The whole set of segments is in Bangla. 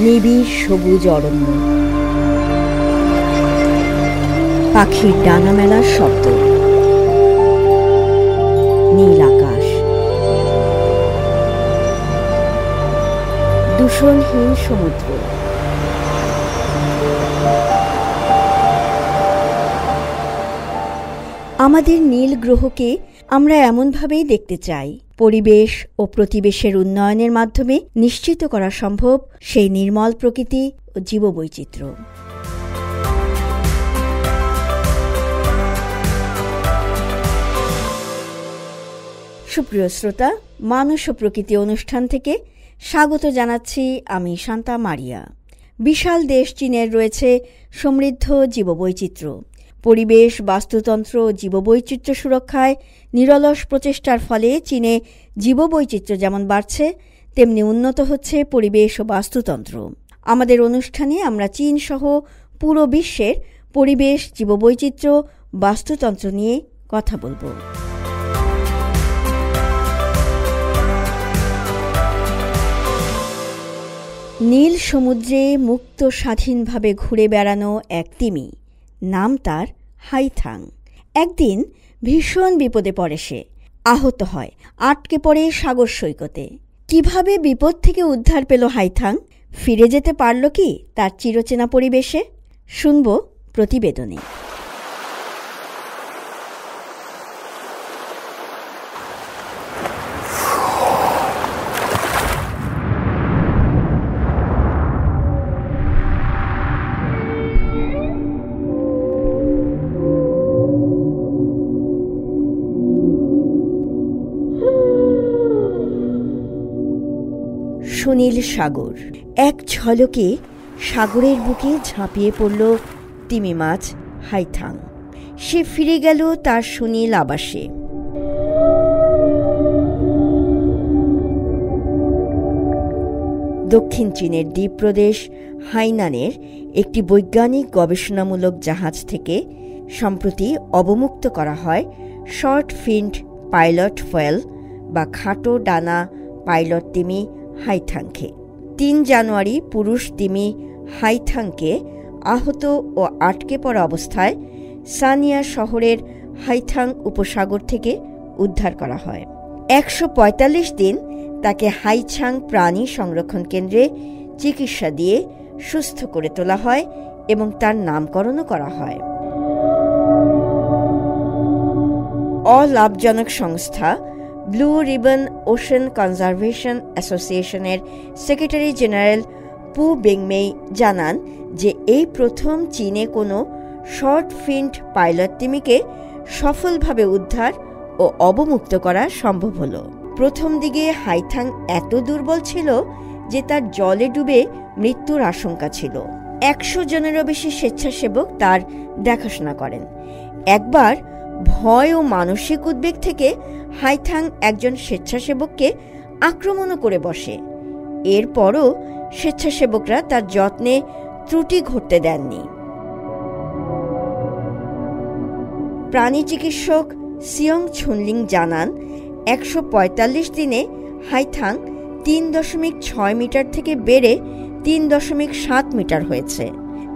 নিবিড় সবুজ অরণ্য, পাখির ডানা মেলার শব্দ, নীল আকাশ, দূষণহীন সমুদ্র। আমাদের নীল গ্রহকে আমরা এমনভাবেই দেখতে চাই, পরিবেশ ও প্রতিবেশের উন্নয়নের মাধ্যমে নিশ্চিত করা সম্ভব সেই নির্মল প্রকৃতি ও জীববৈচিত্র্য। সুপ্রিয় শ্রোতা, মানুষ ও প্রকৃতি অনুষ্ঠান থেকে স্বাগত জানাচ্ছি আমি শান্তা মারিয়া। বিশাল দেশ চীনের রয়েছে সমৃদ্ধ জীববৈচিত্র্য। পরিবেশ, বাস্তুতন্ত্র ও জীববৈচিত্র্য সুরক্ষায় নিরলস প্রচেষ্টার ফলে চীনে জীববৈচিত্র্য যেমন বাড়ছে, তেমনি উন্নত হচ্ছে পরিবেশ ও বাস্তুতন্ত্র। আমাদের অনুষ্ঠানে আমরা চীন সহ পুরো বিশ্বের পরিবেশ, জীববৈচিত্র্য, বাস্তুতন্ত্র নিয়ে কথা বলবো। নীল সমুদ্রে মুক্ত স্বাধীনভাবে ঘুরে বেড়ানো এক তিমি, নাম তার হাইথাং। একদিন ভীষণ বিপদে পড়ে সে, আহত হয়, আটকে পড়ে সাগর সৈকতে। কিভাবে বিপদ থেকে উদ্ধার পেল হাইথাং? ফিরে যেতে পারল কি তার চিরচেনা পরিবেশে? শুনব প্রতিবেদনে। সুনীল সাগর। এক ঝলকে সাগরের বুকে ঝাঁপিয়ে পড়ল তিমি মাছ হাইথাং। সে ফিরে গেল তার সুনীল আবাসে। দক্ষিণ চীনের দ্বীপপ্রদেশ হাইনানের একটি বৈজ্ঞানিক গবেষণামূলক জাহাজ থেকে সম্প্রতি অবমুক্ত করা হয় শর্ট ফিন্ড পাইলট হোয়েল বা খাটো ডানা পাইলট তিমি হাইথাংকে। ৩ জানুয়ারি পুরুষ তিমি হাইথাংকে আহত ও আটকে পড়া অবস্থায় সানিয়া শহরের হাইথাং উপসাগর থেকে উদ্ধার করা হয়। ১৪৫ দিন তাকে হাইছাং প্রাণী সংরক্ষণ কেন্দ্রে চিকিৎসা দিয়ে সুস্থ করে তোলা হয় এবং তার নামকরণও করা হয়। অলাভজনক সংস্থা ব্লু রিবন ওশেন কনজারভেশন অ্যাসোসিয়েশনের সেক্রেটারি জেনারেল পু বেংমেই জানান যে এই প্রথম চীনে কোনো শর্ট ফিন্ড পাইলট তিমিকে সফলভাবে উদ্ধার ও অবমুক্ত করা সম্ভব হলো। প্রথম দিকে হাইথাং এত দুর্বল ছিল যে তার জলে ডুবে মৃত্যুর আশঙ্কা ছিল। ১০০ জনেরও বেশি স্বেচ্ছাসেবক তার দেখাশোনা করেন। একবার ভয় ও মানসিক উদ্বেগ থেকে হাইথাং একজন স্বেচ্ছাসেবককে আক্রমণও করে বসে। এরপরও স্বেচ্ছাসেবকরা তার যত্নে ত্রুটি ঘটতে দেননি। প্রাণী চিকিৎসক সিয়ং ছুনলিং জানান, ১৪৫ দিনে হাইথাং ৩.৬ মিটার থেকে বেড়ে ৩.৭ মিটার হয়েছে।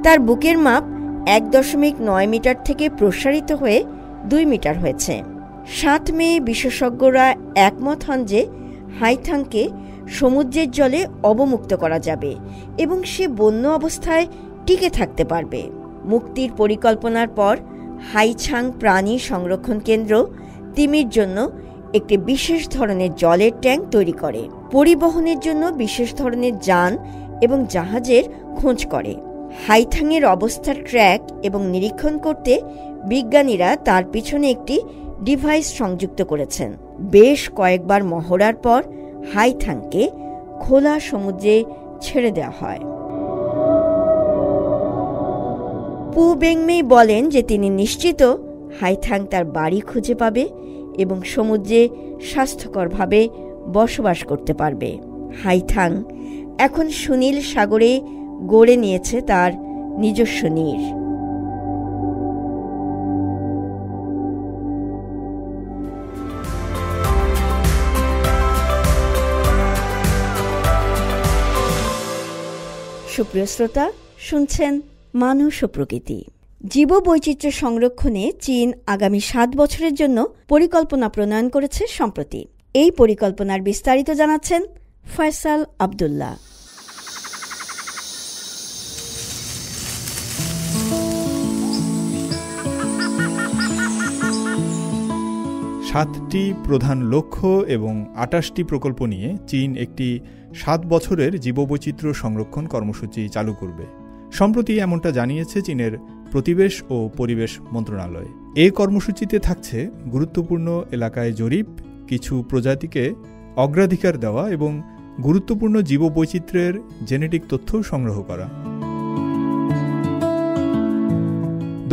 তার বুকের মাপ ১.৯ মিটার থেকে প্রসারিত হয়ে ২ মিটার হয়েছে। ৭ মে বিশেষজ্ঞরা একমত হন যে হাইথাংকে সমুদ্রের জলে অবমুক্ত করা যাবে এবং সে বন্য অবস্থায় টিকে থাকতে পারবে। মুক্তির পরিকল্পনার পর হাইছাং প্রাণী সংরক্ষণ কেন্দ্র তিমির জন্য একটি বিশেষ ধরনের জলের ট্যাঙ্ক তৈরি করে, পরিবহনের জন্য বিশেষ ধরনের যান এবং জাহাজের খোঁজ করে। হাইথাংয়ের অবস্থার ট্র্যাক এবং নিরীক্ষণ করতে বিজ্ঞানীরা তার পিছনে একটি ডিভাইস সংযুক্ত করেছেন। বেশ কয়েকবার মহড়ার পর হাইথাংকে খোলা সমুদ্রে ছেড়ে দেওয়া হয়। পু বেংমেই বলেন যে তিনি নিশ্চিত হাইথাং তার বাড়ি খুঁজে পাবে এবং সমুদ্রে স্বাস্থ্যকরভাবে বসবাস করতে পারবে। হাইথাং এখন সুনীল সাগরে গড়ে নিয়েছে তার নিজস্ব নীড়। সুপ্রিয় শ্রোতা, শুনছেন মানুষ ও প্রকৃতি। জীববৈচিত্র্য সংরক্ষণে চীন আগামী 7 বছরের জন্য পরিকল্পনা প্রণয়ন করেছে সম্প্রতি। এই পরিকল্পনার বিস্তারিত জানাচ্ছেন ফয়সাল আব্দুল্লাহ। 7টি প্রধান লক্ষ্য এবং 28টি প্রকল্প নিয়ে চীন একটি 7 বছরের জীববৈচিত্র্য সংরক্ষণ কর্মসূচি চালু করবে। সম্প্রতি এমনটা জানিয়েছে চীনের প্রতিবেশ ও পরিবেশ মন্ত্রণালয়। এই কর্মসূচিতে থাকছে গুরুত্বপূর্ণ এলাকায় জরিপ, কিছু প্রজাতিকে অগ্রাধিকার দেওয়া এবং গুরুত্বপূর্ণ জীববৈচিত্র্যের জেনেটিক তথ্য সংগ্রহ করা।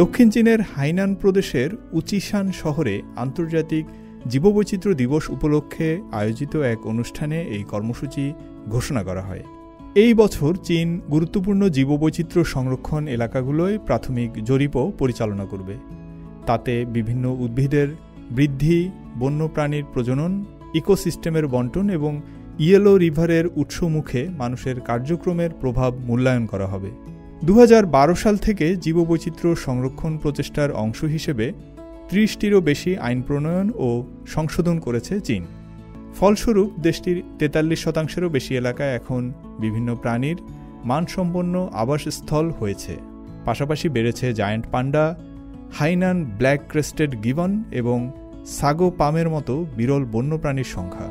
দক্ষিণ চীনের হাইনান প্রদেশের উচিশান শহরে আন্তর্জাতিক জীববৈচিত্র্য দিবস উপলক্ষে আয়োজিত এক অনুষ্ঠানে এই কর্মসূচি ঘোষণা করা হয়। এই বছর চীন গুরুত্বপূর্ণ জীববৈচিত্র্য সংরক্ষণ এলাকাগুলোয় প্রাথমিক জরিপও পরিচালনা করবে। তাতে বিভিন্ন উদ্ভিদের বৃদ্ধি, বন্যপ্রাণীর প্রজনন, ইকোসিস্টেমের বণ্টন এবং ইয়েলো রিভারের উৎসমুখে মানুষের কার্যক্রমের প্রভাব মূল্যায়ন করা হবে। 2012 সাল থেকে জীববৈচিত্র্য সংরক্ষণ প্রচেষ্টার অংশ হিসেবে 30টিরও বেশি আইন প্রণয়ন ও সংশোধন করেছে চীন। ফলস্বরূপ দেশটির 43%-এরও বেশি এলাকায় এখন বিভিন্ন প্রাণীর মানসম্পন্ন আবাসস্থল হয়েছে। পাশাপাশি বেড়েছে জায়ান্ট পান্ডা, হাইনান ব্ল্যাক ক্রেস্টেড গিবন এবং সাগো পামের মতো বিরল বন্যপ্রাণীর সংখ্যা।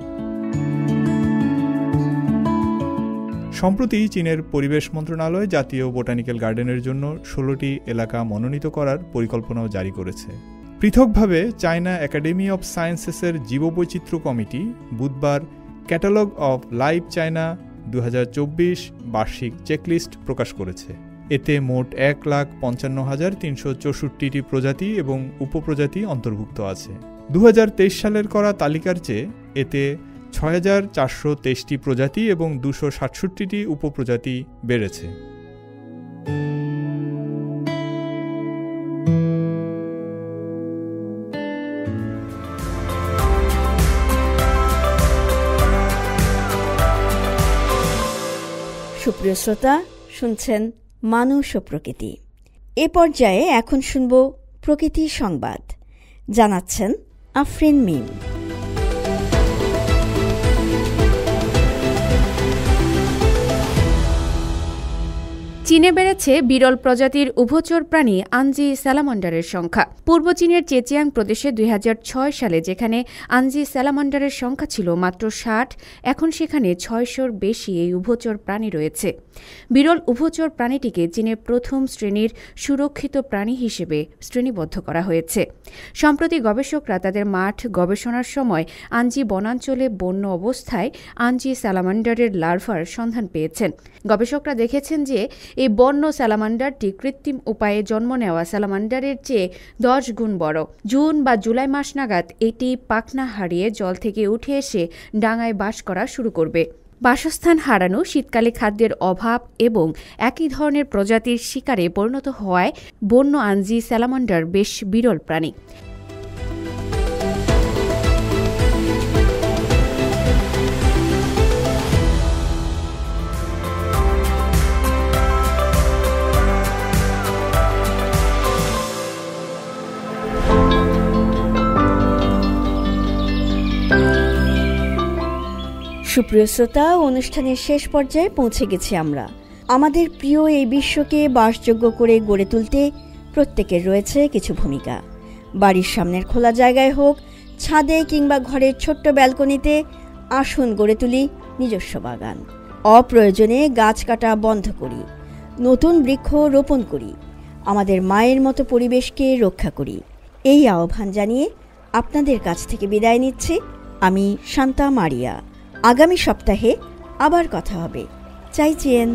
সম্প্রতি চীনের পরিবেশ মন্ত্রণালয় জাতীয় বোটানিক্যাল গার্ডেনের জন্য 16টি এলাকা মনোনীত করার পরিকল্পনাও জারি করেছে। পৃথকভাবে চায়না একাডেমি অব সায়েন্সেসের জীববৈচিত্র্য কমিটি বুধবার ক্যাটালগ অব লাইভ চায়না 2024 বার্ষিক চেকলিস্ট প্রকাশ করেছে। এতে মোট 1,55,364টি প্রজাতি এবং উপপ্রজাতি অন্তর্ভুক্ত আছে। 2023 সালের করা তালিকার চেয়ে এতে 6,423টি প্রজাতি এবং 267টি উপপ্রজাতি বেড়েছে। সুপ্রিয় শ্রোতা, শুনছেন মানুষ ও প্রকৃতি। এ পর্যায়ে এখন শুনব প্রকৃতি সংবাদ, জানাচ্ছেন আফরিন মিম। চীনে বেড়েছে বিরল প্রজাতির উভচর প্রাণী আনজি স্যালামান্ডারের সংখ্যা। পূর্ব চীনের জেজিয়াং প্রদেশে 2006 সালে যেখানে আনজি স্যালামান্ডারের সংখ্যা ছিল মাত্র 60, এখন সেখানে 600-র বেশি এই উভচর প্রাণী রয়েছে। বিরল উভচর প্রাণীটিকে চীনের প্রথম শ্রেণীর সুরক্ষিত প্রাণী হিসেবে শ্রেণীবদ্ধ করা হয়েছে। সম্প্রতি গবেষকরা তাদের মাঠ গবেষণার সময় আনজি বনাঞ্চলে বন্য অবস্থায় আনজি স্যালামান্ডারের লার্ভার সন্ধান পেয়েছেন। গবেষকরা দেখেছেন যে এই বন্য স্যালামান্ডারটি কৃত্রিম উপায়ে জন্ম নেওয়া স্যালামান্ডারের চেয়ে 10 গুণ বড়। জুন বা জুলাই মাস নাগাদ এটি পাখনা হারিয়ে জল থেকে উঠে এসে ডাঙায় বাস করা শুরু করবে। বাসস্থান হারানো, শীতকালে খাদ্যের অভাব এবং একই ধরনের প্রজাতির শিকারে পরিণত হওয়ায় বন্য আনজি স্যালামান্ডার বেশ বিরল প্রাণী। সুপ্রিয় শ্রোতা, অনুষ্ঠানের শেষ পর্যায়ে পৌঁছে গেছি আমরা। আমাদের প্রিয় এই বিশ্বকে বাসযোগ্য করে গড়ে তুলতে প্রত্যেকের রয়েছে কিছু ভূমিকা। বাড়ির সামনের খোলা জায়গায় হোক, ছাদে কিংবা ঘরের ছোট্ট ব্যালকনিতে আসুন গড়ে তুলি নিজস্ব বাগান। অপ্রয়োজনে গাছ কাটা বন্ধ করি, নতুন বৃক্ষ রোপণ করি, আমাদের মায়ের মতো পরিবেশকে রক্ষা করি। এই আহ্বান জানিয়ে আপনাদের কাছ থেকে বিদায় নিচ্ছি আমি শান্তা মারিয়া। আগামী সপ্তাহে আবার কথা হবে। চাইছেন।